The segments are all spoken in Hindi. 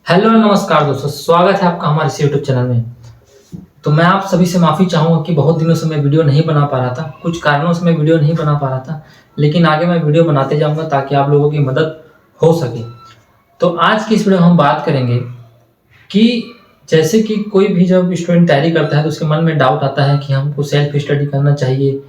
हेलो नमस्कार दोस्तों, स्वागत है आपका हमारे इस यूट्यूब चैनल में। तो मैं आप सभी से माफ़ी चाहूँगा कि बहुत दिनों से मैं वीडियो नहीं बना पा रहा था। कुछ कारणों से मैं वीडियो नहीं बना पा रहा था, लेकिन आगे मैं वीडियो बनाते जाऊँगा ताकि आप लोगों की मदद हो सके। तो आज की इस वीडियो में हम बात करेंगे कि जैसे कि कोई भी जब स्टूडेंट तैयारी करता है तो उसके मन में डाउट आता है कि हमको सेल्फ स्टडी करना चाहिए,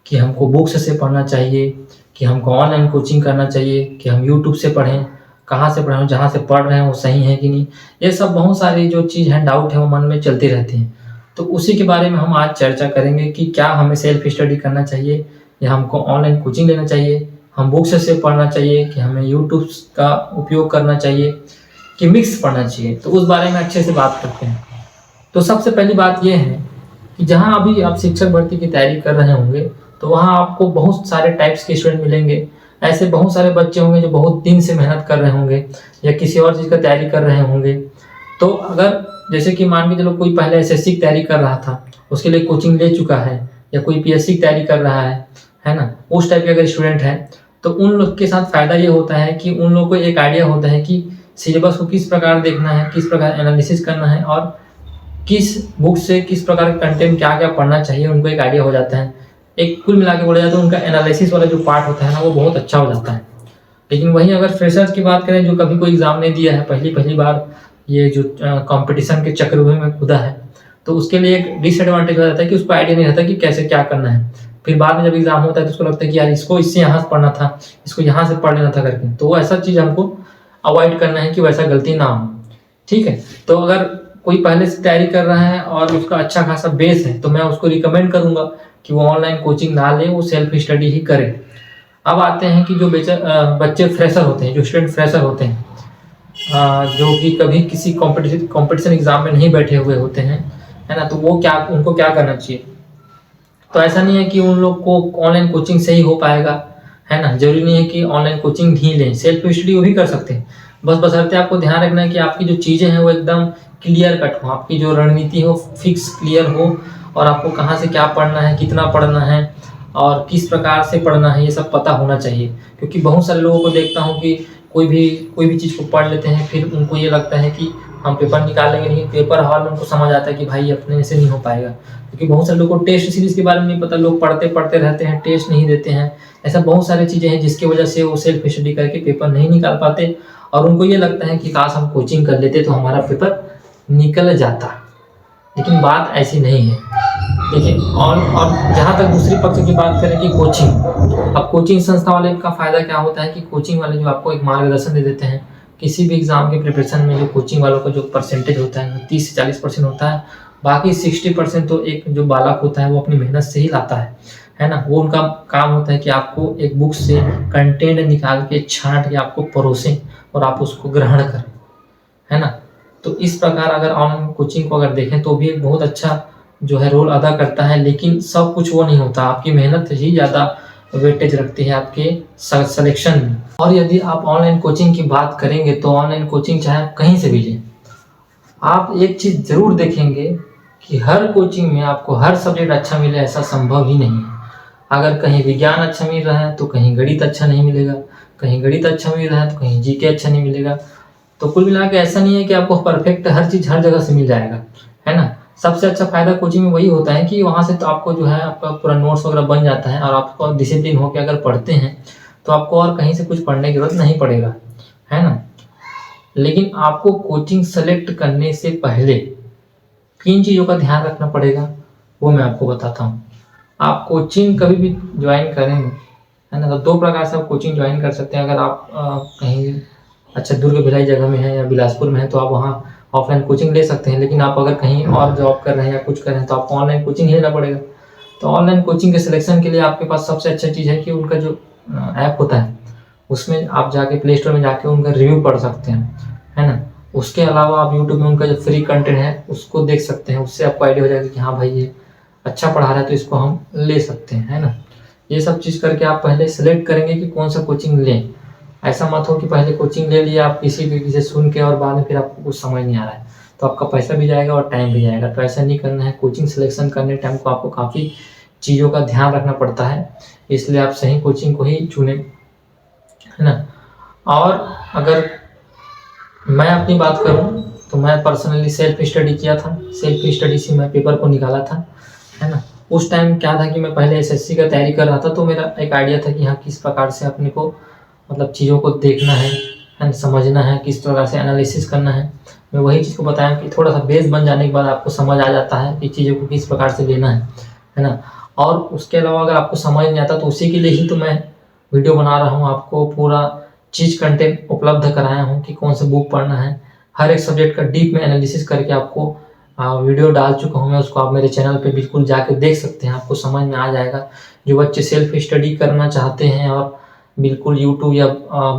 कि हमको बुक्स से पढ़ना चाहिए, कि हमको ऑनलाइन कोचिंग करना चाहिए, कि हम यूट्यूब से पढ़ें, कहाँ से पढ़ें, जहाँ से पढ़ रहे हैं वो सही है कि नहीं। ये सब बहुत सारी जो चीज़ हैं, डाउट है, वो मन में चलती रहती हैं। तो उसी के बारे में हम आज चर्चा करेंगे कि क्या हमें सेल्फ स्टडी करना चाहिए या हमको ऑनलाइन कोचिंग लेना चाहिए, हम बुक्स से पढ़ना चाहिए, कि हमें यूट्यूब का उपयोग करना चाहिए, कि मिक्स पढ़ना चाहिए। तो उस बारे में अच्छे से बात करते हैं। तो सबसे पहली बात ये है कि जहाँ अभी आप शिक्षक भर्ती की तैयारी कर रहे होंगे तो वहाँ आपको बहुत सारे टाइप्स के स्टूडेंट मिलेंगे। ऐसे बहुत सारे बच्चे होंगे जो बहुत दिन से मेहनत कर रहे होंगे या किसी और चीज़ का तैयारी कर रहे होंगे। तो अगर जैसे कि मान के चलो कोई पहले एसएससी की तैयारी कर रहा था, उसके लिए कोचिंग ले चुका है, या कोई पीएससी की तैयारी कर रहा है ना, उस टाइप के अगर स्टूडेंट है तो उन लोग के साथ फ़ायदा ये होता है कि उन लोग को एक आइडिया होता है कि सिलेबस को किस प्रकार देखना है, किस प्रकार एनालिसिस करना है और किस बुक से किस प्रकार का कंटेंट क्या-क्या पढ़ना चाहिए, उनको एक आइडिया हो जाता है। एक कुल मिला के बोला जाए तो उनका एनालिसिस वाला जो पार्ट होता है ना, वो बहुत अच्छा हो जाता है। लेकिन वहीं अगर फ्रेशर्स की बात करें जो कभी कोई एग्ज़ाम नहीं दिया है, पहली-पहली बार ये जो कॉम्पिटिशन के चक्रव्यूह में कूदा है, तो उसके लिए एक डिसएडवांटेज हो जाता है कि उसको आइडिया नहीं रहता कि कैसे क्या करना है। फिर बाद में जब एग्ज़ाम होता है तो उसको लगता है कि यार इसको इससे यहाँ से पढ़ना था, इसको यहाँ से पढ़ लेना था करके। तो वो ऐसा चीज़ हमको अवॉइड करना है कि वैसा गलती ना हो। ठीक है? तो अगर कोई पहले से तैयारी कर रहा है और उसका अच्छा खासा बेस है, तो मैं उसको रिकमेंड करूँगा कि वो ऑनलाइन कोचिंग ना ले, वो सेल्फ स्टडी ही करे। अब आते हैं कि जो बच्चे फ्रेशर होते हैं, जो स्टूडेंट फ्रेशर होते हैं, जो कि कभी किसी कॉम्पिटिशन एग्ज़ाम में नहीं बैठे हुए होते हैं, है ना? तो उनको क्या करना चाहिए? तो ऐसा नहीं है कि उन लोग को ऑनलाइन कोचिंग से ही हो पाएगा, है ना? ज़रूरी नहीं है कि ऑनलाइन कोचिंग ही लें, सेल्फ स्टडी वो भी कर सकते हैं। बस बशर्ते आपको ध्यान रखना है कि आपकी जो चीज़ें हैं वो एकदम क्लियर कट हो, आपकी जो रणनीति हो फिक्स क्लियर हो और आपको कहाँ से क्या पढ़ना है, कितना पढ़ना है और किस प्रकार से पढ़ना है, ये सब पता होना चाहिए। क्योंकि बहुत सारे लोगों को देखता हूँ कि कोई भी चीज़ को पढ़ लेते हैं, फिर उनको ये लगता है कि हम पेपर निकाल लेंगे, लेकिन पेपर हॉल में उनको समझ आता है कि भाई अपने से नहीं हो पाएगा। क्योंकि बहुत सारे लोगों को टेस्ट सीरीज़ के बारे में नहीं पता, लोग पढ़ते रहते हैं, टेस्ट नहीं देते हैं। ऐसा बहुत सारी चीज़ें हैं जिसकी वजह से वो सेल्फ स्टडी करके पेपर नहीं निकाल पाते और उनको ये लगता है कि काश हम कोचिंग कर लेते तो हमारा पेपर निकल जाता। लेकिन बात ऐसी नहीं है। देखिए और जहाँ तक दूसरी पक्ष की बात करें कि कोचिंग, अब कोचिंग संस्था वाले का फ़ायदा क्या होता है कि कोचिंग वाले जो आपको एक मार्गदर्शन दे देते हैं, किसी भी एग्ज़ाम के प्रिपरेशन में जो कोचिंग वालों का जो परसेंटेज होता है वो 30 से 40% होता है। बाकी 60% तो एक जो बालक होता है वो अपनी मेहनत से ही लाता है ना? वो उनका काम होता है कि आपको एक बुक से कंटेंट निकाल के छाँट के आपको परोसें और आप उसको ग्रहण करें, है ना? तो इस प्रकार अगर ऑनलाइन कोचिंग को अगर देखें तो भी एक बहुत अच्छा जो है रोल अदा करता है, लेकिन सब कुछ वो नहीं होता। आपकी मेहनत ही ज़्यादा वेटेज रखती है आपके सिलेक्शन में। और यदि आप ऑनलाइन कोचिंग की बात करेंगे तो ऑनलाइन कोचिंग चाहे आप कहीं से भी लें, आप एक चीज़ ज़रूर देखेंगे कि हर कोचिंग में आपको हर सब्जेक्ट अच्छा मिले ऐसा संभव ही नहीं है। अगर कहीं विज्ञान अच्छा मिल रहा है तो कहीं गणित अच्छा नहीं मिलेगा, कहीं गणित अच्छा मिल रहा है तो कहीं जीके अच्छा नहीं मिलेगा। तो कुल मिला के ऐसा नहीं है कि आपको परफेक्ट हर चीज़ हर जगह से मिल जाएगा, है ना? सबसे अच्छा फ़ायदा कोचिंग में वही होता है कि वहाँ से तो आपको जो है आपका पूरा नोट्स वगैरह बन जाता है और आपको डिसिप्लिन होके अगर पढ़ते हैं, तो आपको और कहीं से कुछ पढ़ने की ज़रूरत नहीं पड़ेगा, है ना? लेकिन आपको कोचिंग सेलेक्ट करने से पहले किन चीज़ों का ध्यान रखना पड़ेगा, वो मैं आपको बताता हूँ। आप कोचिंग कभी भी जॉइन करेंगे, है ना? तो 2 प्रकार से आप कोचिंग जॉइन कर सकते हैं। अगर आप कहीं अच्छा दुर्ग भिलाई जगह में है या बिलासपुर में है तो आप वहाँ ऑफलाइन कोचिंग ले सकते हैं, लेकिन आप अगर कहीं और जॉब कर रहे हैं या कुछ कर रहे हैं तो आपको ऑनलाइन कोचिंग ही लेना पड़ेगा। तो ऑनलाइन कोचिंग के सिलेक्शन के लिए आपके पास सबसे अच्छा चीज़ है कि उनका जो ऐप होता है, उसमें आप जाके प्ले स्टोर में जाके उनका रिव्यू पढ़ सकते हैं, है ना? उसके अलावा आप यूट्यूब में उनका जो फ्री कंटेंट है उसको देख सकते हैं, उससे आपको आइडिया हो जाएगा कि हाँ भाई ये अच्छा पढ़ा रहा है तो इसको हम ले सकते हैं, है ना? ये सब चीज़ करके आप पहले सेलेक्ट करेंगे कि कौन सा कोचिंग लें। ऐसा मत हो कि पहले कोचिंग ले लिया आप किसी से सुन के और बाद में फिर आपको कुछ समझ नहीं आ रहा है, तो आपका पैसा भी जाएगा और टाइम भी जाएगा। तो ऐसा नहीं करना है। कोचिंग सिलेक्शन करने टाइम को आपको काफ़ी चीज़ों का ध्यान रखना पड़ता है, इसलिए आप सही कोचिंग को ही चुनें, है ना? और अगर मैं अपनी बात करूँ तो मैं पर्सनली सेल्फ स्टडी किया था। सेल्फ स्टडी से मैं पेपर को निकाला था, है ना। उस टाइम क्या था कि मैं पहले एसएससी का तैयारी कर रहा था, तो मेरा एक आइडिया था कि हाँ किस प्रकार से अपने को मतलब चीज़ों को देखना है ना, समझना है, किस प्रकार से एनालिसिस करना है। मैं वही चीज़ को बताया कि थोड़ा सा बेस बन जाने के बाद आपको समझ आ जाता है कि चीज़ों को किस प्रकार से लेना है ना। और उसके अलावा अगर आपको समझ नहीं आता तो उसी के लिए ही तो मैं वीडियो बना रहा हूँ, आपको पूरा चीज़ कंटेंट उपलब्ध कराया हूँ कि कौन सा बुक पढ़ना है। हर एक सब्जेक्ट का डीप में एनालिसिस करके आपको वीडियो डाल चुका हूँ मैं, उसको आप मेरे चैनल पे बिल्कुल जाके देख सकते हैं, आपको समझ में आ जाएगा। जो बच्चे सेल्फ स्टडी करना चाहते हैं और बिल्कुल यूट्यूब या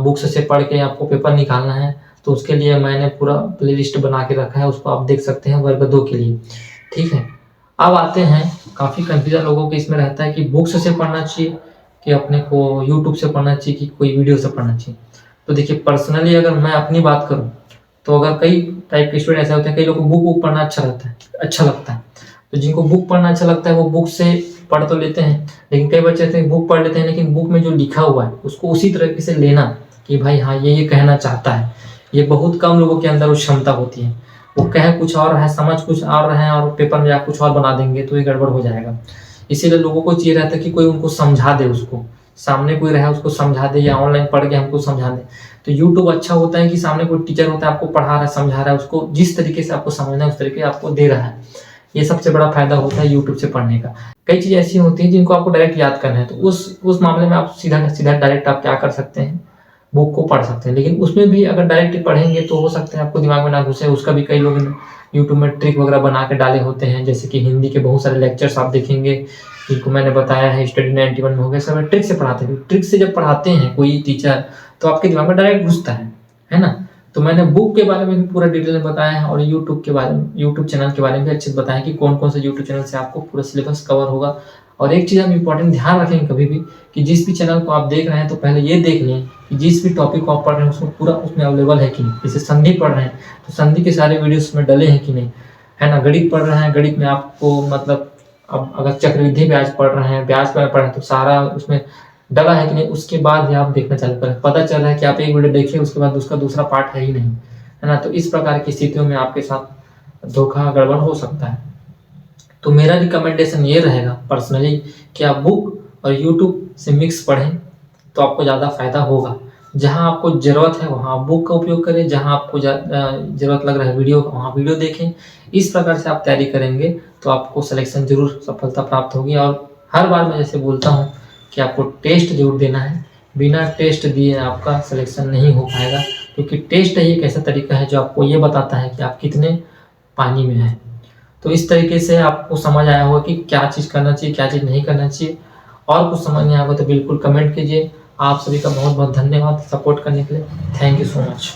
बुक्स से पढ़ के आपको पेपर निकालना है, तो उसके लिए मैंने पूरा प्लेलिस्ट बना के रखा है, उसको आप देख सकते हैं वर्ग 2 के लिए। ठीक है, अब आते हैं, काफ़ी कन्फ्यूजन लोगों के इसमें रहता है कि बुक्स से पढ़ना चाहिए कि अपने को यूट्यूब से पढ़ना चाहिए कि कोई वीडियो से पढ़ना चाहिए। तो देखिए, पर्सनली अगर मैं अपनी बात करूँ तो अगर कई टाइप के स्टूडेंट ऐसे होते हैं, कई लोगों को बुक पढ़ना अच्छा लगता है। तो जिनको बुक पढ़ना अच्छा लगता है वो बुक से पढ़ तो लेते हैं, लेकिन कई बच्चे ऐसे बुक पढ़ लेते हैं लेकिन बुक में जो लिखा हुआ है उसको उसी तरीके से लेना कि भाई हाँ ये कहना चाहता है, ये बहुत कम लोगों के अंदर वो क्षमता होती है। वो कह कुछ और है, समझ कुछ और रहे हैं और पेपर में आप कुछ और बना देंगे तो ये गड़बड़ हो जाएगा। इसीलिए लोगों को चाहिए रहता है कि कोई उनको समझा दे, उसको सामने कोई रहे उसको समझा दे, या ऑनलाइन पढ़ के हमको समझा दे। तो यूट्यूब अच्छा होता है कि सामने कोई टीचर होता है, आपको पढ़ा रहा है, समझा रहा है, उसको जिस तरीके से आपको समझना है उस तरीके आपको दे रहा है। ये सबसे बड़ा फायदा होता है यूट्यूब से पढ़ने का। कई चीज़ें ऐसी होती हैं जिनको आपको डायरेक्ट याद करना है, तो उस मामले में आप सीधा सीधा डायरेक्ट आप क्या कर सकते हैं, बुक को पढ़ सकते हैं। लेकिन उसमें भी अगर डायरेक्ट पढ़ेंगे तो हो सकता है आपको दिमाग में ना घुसे, उसका भी कई लोग यूट्यूब में ट्रिक वगैरह बना के डाले होते हैं। जैसे कि हिंदी के बहुत सारे लेक्चर्स आप देखेंगे, जिनको मैंने बताया है स्टडी 91 में हो गया, सब ट्रिक से पढ़ाते हैं। ट्रिक से जब पढ़ाते हैं कोई टीचर तो आपके दिमाग में डायरेक्ट घुसता है ना। तो मैंने बुक के बारे में भी पूरा डिटेल में बताया है और यूट्यूब के बारे में, यूट्यूब चैनल के बारे में भी अच्छे से बताया कि कौन कौन से यूट्यूब चैनल से आपको पूरा सिलेबस कवर होगा। और एक चीज़ हम इंपॉर्टेंट ध्यान रखेंगे कभी भी कि जिस भी चैनल को आप देख रहे हैं तो पहले ये देख लें कि जिस भी टॉपिक को आप पढ़ रहे हैं उसको पूरा उसमें अवेलेबल है कि नहीं। जैसे संधि पढ़ रहे हैं तो संधि के सारे वीडियोस उसमें डले हैं कि नहीं, है ना। गणित पढ़ रहे हैं, गणित में आपको मतलब अब अगर चक्रवृद्धि ब्याज पढ़ रहे हैं, ब्याज पर पढ़ रहे हैं तो सारा उसमें डला है कि नहीं, उसके बाद ही आप देखना चालू करें। पता चल रहा है कि आप एक वीडियो देखिए उसके बाद उसका दूसरा पार्ट है ही नहीं, है ना। तो इस प्रकार की स्थितियों में आपके साथ धोखा गड़बड़ हो सकता है। तो मेरा रिकमेंडेशन ये रहेगा पर्सनली कि आप बुक और यूट्यूब से मिक्स पढ़ें तो आपको ज़्यादा फायदा होगा। जहाँ आपको ज़रूरत है वहाँ आप बुक का उपयोग करें, जहाँ आपको ज़रूरत लग रहा है वीडियो का वहाँ वीडियो देखें। इस प्रकार से आप तैयारी करेंगे तो आपको सिलेक्शन जरूर सफलता प्राप्त होगी। और हर बार मैं जैसे बोलता हूँ कि आपको टेस्ट जरूर देना है, बिना टेस्ट दिए आपका सिलेक्शन नहीं हो पाएगा, क्योंकि टेस्ट ही एक ऐसा तरीका है जो आपको ये बताता है कि आप कितने पानी में हैं। तो इस तरीके से आपको समझ आया होगा कि क्या चीज़ करना चाहिए, क्या चीज़ नहीं करना चाहिए। और कुछ समझ नहीं आएगा तो बिल्कुल कमेंट कीजिए। आप सभी का बहुत बहुत धन्यवाद सपोर्ट करने के लिए। Thank you so much.